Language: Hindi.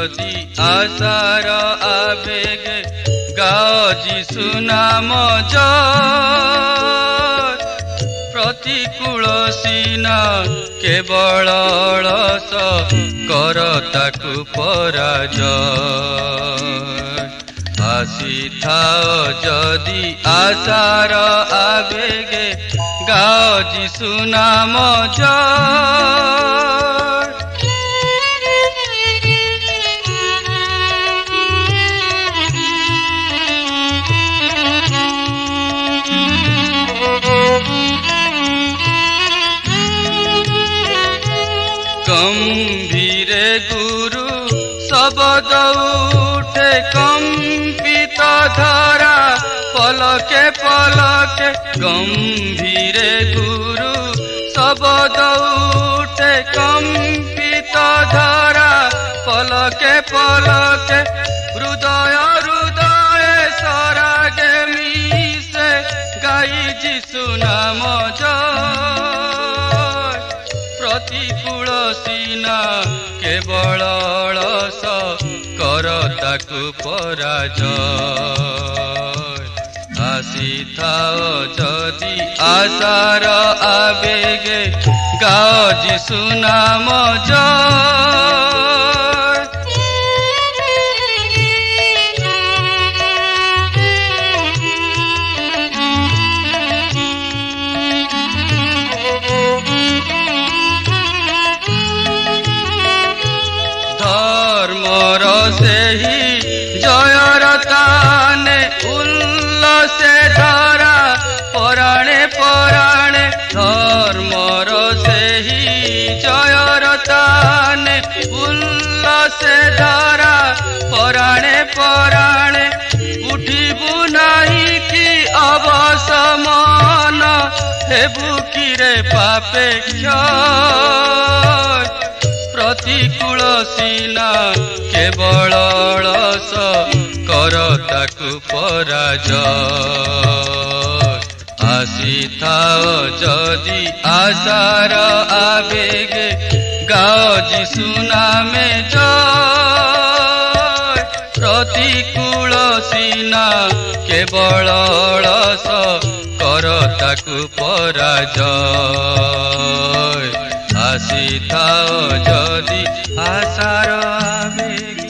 जदि आशार आवेगे गाओ यीशु नाम जय। प्रतिकूल सीना केवल अलस कर ताकु पराजय। आसी थाओ जदि आशार आवेगे गाओ यीशु नाम जय। गंभीर गुरु शब्द उठे कंपित धरा पलके पलके। गंभीर गुरु शब्द उठे कंपित धरा पलके पलके। हृदय हृदय सरागे मिसे गाई यीशु नाम जय। प्रतिकूल सीना केवल अलस कर ताकु पराजय। आसी थाओ जदि आशार आवेगे गाओ यीशु नाम जय। धर्मर सेही जयर ताने उल्लसे धरा पराणे पराणे। धर्मर सेही जयर ताने उल्लसे धरा पराणे पराणे। उठिबु नाही कि अवसमान हेबु किरे पापे क्षय। प्रतिकूल सीना केवल अलस कर ताकु पराजय। आसी थाओ जदि आशार आवेगे गाओ यीशु नामे जय। प्रतिकूल सीना केवल अलस कर ताकु पराजय। आसी थाओ जदि आशार आवेगे